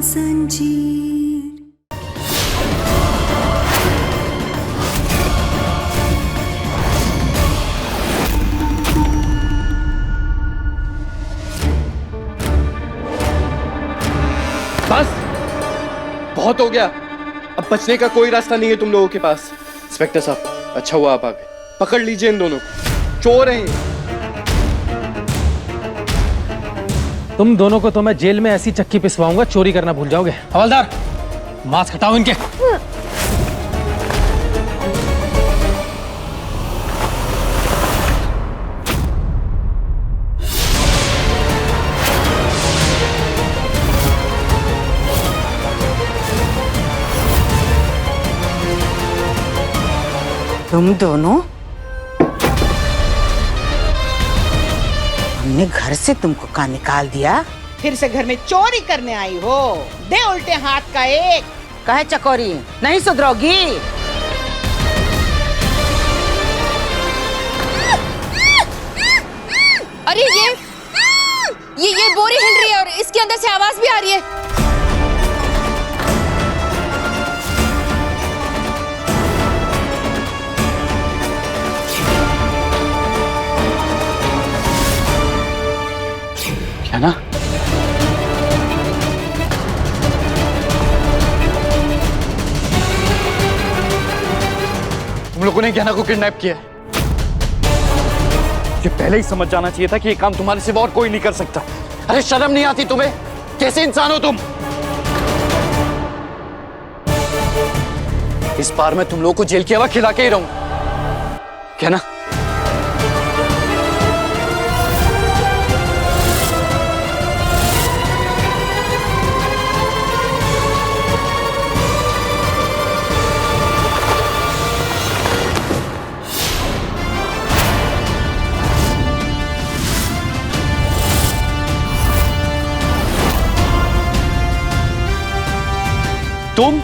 जंजीर। बस बहुत हो गया, अब बचने का कोई रास्ता नहीं है तुम लोगों के पास। इंस्पेक्टर साहब, अच्छा हुआ आप आ गए। पकड़ लीजिए इन दोनों को, चोर हैं ये। तुम दोनों को तो मैं जेल में ऐसी चक्की पिसवाऊंगा, चोरी करना भूल जाओगे। हवलदार, मास्क हटाओ इनके। तुम दोनों, हमने घर से तुमको कहाँ निकाल दिया? फिर से घर में चोरी करने आई हो? दे उल्टे हाथ का एक। कहे चकोरी, नहीं सुधरोगी। अरे ये बोरी हिल रही है और इसके अंदर से आवाज भी आ रही है। क्या ना? तुम लोगों ने ज्ञाना को किडनैप किया है। ये पहले ही समझ जाना चाहिए था कि ये काम तुम्हारे सिवा और कोई नहीं कर सकता। अरे शर्म नहीं आती तुम्हें? कैसे इंसान हो तुम? इस बार मैं तुम लोगों को जेल की हवा खिला के ही रहूंगा, क्या ना? तुम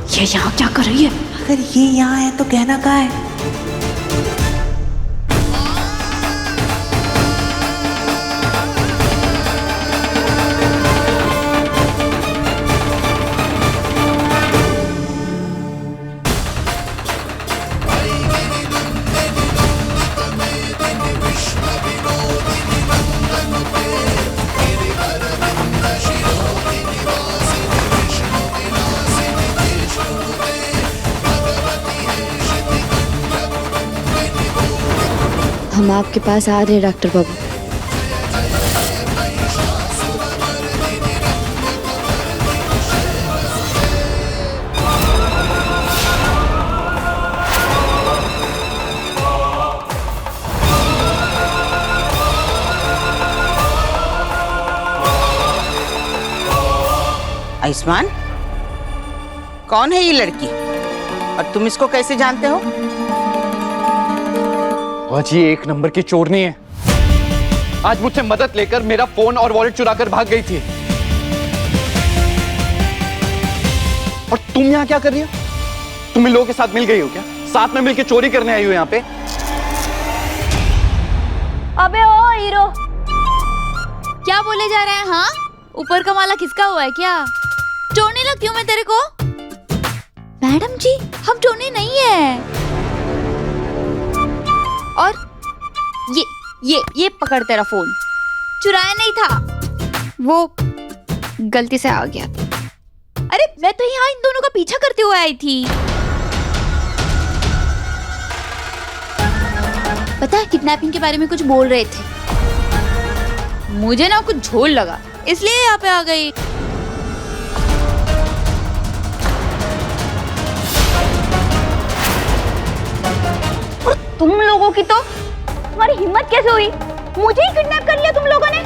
ये यहाँ क्या कर रही है? अगर ये यहाँ है तो गहना कहाँ है? हम आपके पास आ रहे हैं डॉक्टर बाबू। आयुष्मान, कौन है ये लड़की और तुम इसको कैसे जानते हो? जी एक नंबर की चोरनी है। आज मुझसे मदद लेकर मेरा फोन और वॉलेट चुरा कर भाग गई थी। और तुम यहाँ क्या कर रही हो? तुम इन लोगों के साथ मिल गई हो क्या? साथ में मिलकर चोरी करने आई हो यहाँ पे? अबे ओ हीरो, क्या बोले जा रहे हैं? हाँ, ऊपर का माला किसका हुआ है क्या? चोरने लग क्यों मैं तेरे को? मैडम जी, हम चोरने नहीं है। और ये पकड़ तेरा फोन। चुराया नहीं था, वो गलती से आ गया। अरे मैं तो यहाँ इन दोनों का पीछा करते हुए आई थी। पता है, किडनैपिंग के बारे में कुछ बोल रहे थे। मुझे ना कुछ झोल लगा, इसलिए यहाँ पे आ गई। और तुम लोगों की तो, तुम्हारी हिम्मत कैसे हुई? मुझे ही किडनैप कर लिया तुम लोगों ने।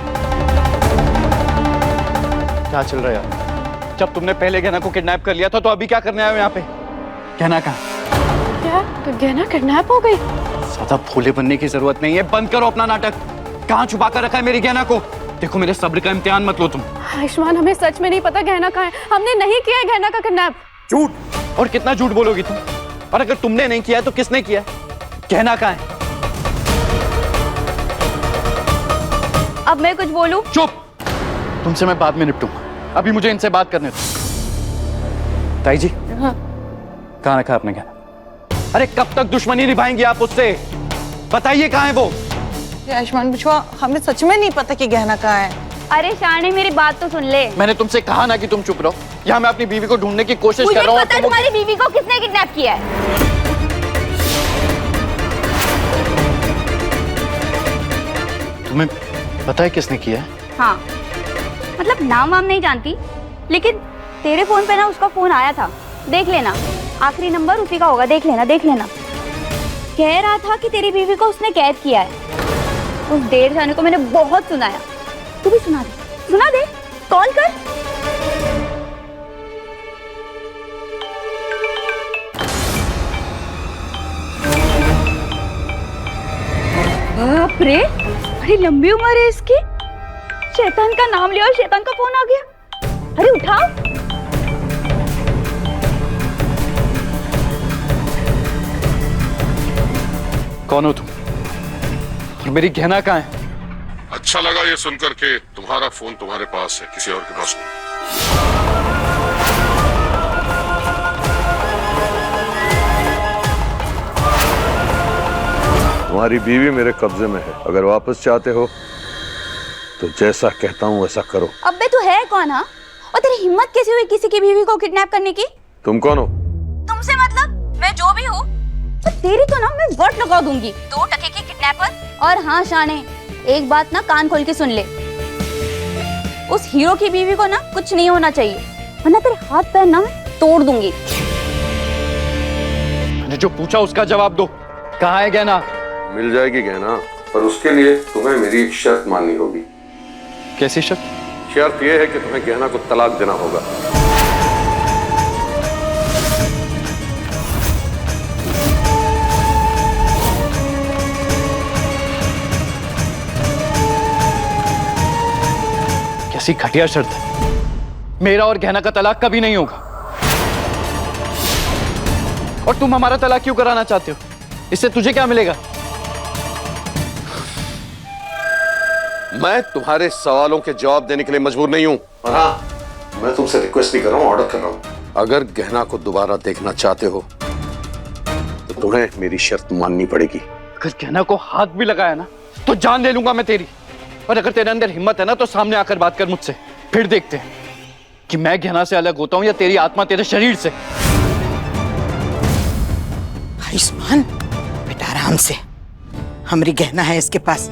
क्या चल रहा है यार? जब तुमने पहले गहना को किडनैप कर लिया था तो अभी क्या करने आए हो यहाँ पे? गहना कहाँ? क्या गहना किडनैप हो गई? ज्यादा भोले बनने की जरूरत नहीं है, बंद करो अपना नाटक। कहाँ छुपा कर रखा है मेरी गहना को? देखो मेरे सब्र का इम्तिहान मत लो तुम। आयुष्मान, हमें सच में नहीं पता गहना कहाँ है। हमने नहीं किया है गहना का किडनैप। झूठ! और कितना झूठ बोलोगी तुम? और अगर तुमने नहीं किया तो किसने किया? गहना कहाँ है? अब मैं कुछ बोलूं? चुप। तुमसे मैं बाद में निपटूंगा, अभी मुझे इनसे बात करने दो। ताई जी, हाँ। कहाँ रखा आपने गहना? अरे कब तक दुश्मनी निभाएंगी आप उससे? बताइए कहाँ है वो? आयुष्मान बिछुआ, हमें सच में नहीं पता कि गहना कहाँ है। अरे शाने, मेरी बात तो सुन ले। मैंने तुमसे कहा ना कि तुम चुप रहो। यहाँ मैं अपनी बीवी को ढूंढने की कोशिश कर रहा हूँ। मुझे पता है तुम्हारी बीवी को किसने किडनैप किया है। तुम्हें पता है किसने किया है? हाँ, मतलब नाम वाम नहीं जानती, लेकिन तेरे फोन पे ना उसका फोन आया था, देख लेना, आखिरी नंबर उसी का होगा, देख लेना देख लेना। कह रहा था कि तेरी बीवी को उसने कैद किया है। उस देर जाने को मैंने बहुत सुनाया, तू भी सुना दे, कॉल कर। बाप रे, बड़ी लंबी उम्र है इसकी। शैतान का नाम लिया और शैतान का फोन आ गया। अरे उठाओ। कौन हो तुम? और मेरी गहना कहाँ है? अच्छा लगा ये सुनकर के तुम्हारा फोन तुम्हारे पास है, किसी और के पास नहीं। तुम्हारी बीवी मेरे कब्जे में है, अगर वापस चाहते हो तो जैसा कहता हूँ वैसा करो। अबे तू है कौन? हाँ, और तेरी हिम्मत कैसे हुई किसी की बीवी को किडनैप करने की? तुम कौन हो? तुमसे मतलब मैं जो भी हूँ, तो तेरी तो ना मैं वोट लगा दूंगी। 2 टके की किडनैपर। और हाँ शाने, एक बात ना कान खोल के सुन ले, उस हीरो की बीवी को ना कुछ नहीं होना चाहिए, वरना तेरे हाथ पैर ना मैं तोड़ दूंगी। मैंने जो पूछा उसका जवाब दो। कहाँ है गहना? मिल जाएगी गहना, पर उसके लिए तुम्हें मेरी एक शर्त माननी होगी। कैसी शर्त? शर्त यह है कि तुम्हें गहना को तलाक देना होगा। कैसी घटिया शर्त है। मेरा और गहना का तलाक कभी नहीं होगा। और तुम हमारा तलाक क्यों कराना चाहते हो? इससे तुझे क्या मिलेगा? मैं तुम्हारे सवालों के जवाब देने के लिए मजबूर नहीं हूं। और हाँ, मैं तुमसे रिक्वेस्ट नहीं कर रहा हूं, ऑर्डर कर रहा हूं। अगर गहना को दोबारा देखना चाहते हो तो तुम्हें मेरी शर्त माननी पड़ेगी। अगर गहना को हाथ भी लगाया ना तो जान ले लूंगा मैं तेरी। और अगर तेरे अंदर हिम्मत है ना तो सामने आकर बात कर मुझसे, फिर देखते हैं कि मैं गहना से अलग होता हूं या तेरी आत्मा तेरे शरीर से। आयुष्मान बेटा, आराम से, हमारी गहना है इसके पास।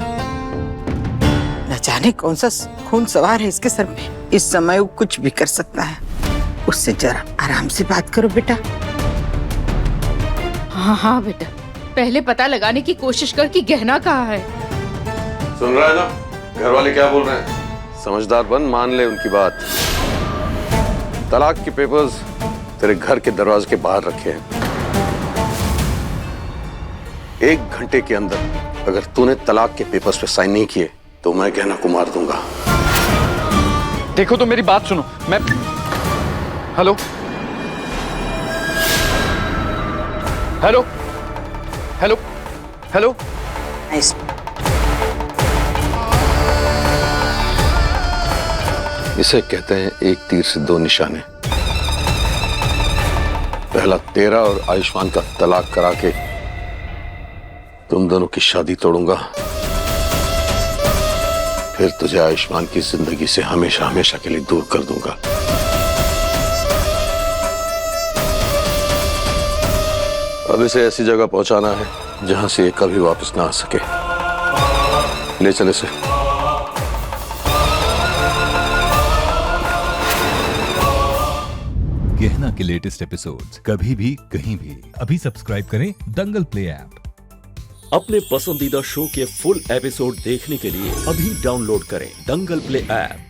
न जाने कौन सा खून सवार है इसके सर पे। इस समय वो कुछ भी कर सकता है। उससे जरा आराम से बात करो बेटा। हाँ बेटा, पहले पता लगाने की कोशिश कर कि गहना कहाँ है। सुन रहा है ना घर वाले क्या बोल रहे हैं? समझदार बन, मान ले उनकी बात। तलाक के पेपर्स तेरे घर के दरवाजे के बाहर रखे हैं। 1 घंटे के अंदर अगर तूने तलाक के पेपर्स पे साइन नहीं किए तो मैं गहना को मार दूंगा। देखो तो मेरी बात सुनो। मैं हेलो हेलो हेलो हेलो इसे कहते हैं एक तीर से 2 निशाने। पहला तेरा और आयुष्मान का तलाक करा के तुम दोनों की शादी तोड़ूंगा, फिर तुझे आयुष्मान की जिंदगी से हमेशा हमेशा के लिए दूर कर दूंगा। अब इसे ऐसी जगह पहुंचाना है जहां से ये कभी वापस ना आ सके। ले चले से। गहना के लेटेस्ट एपिसोड्स कभी भी कहीं भी अभी सब्सक्राइब करें दंगल प्ले ऐप। अपने पसंदीदा शो के फुल एपिसोड देखने के लिए अभी डाउनलोड करें दंगल प्ले ऐप।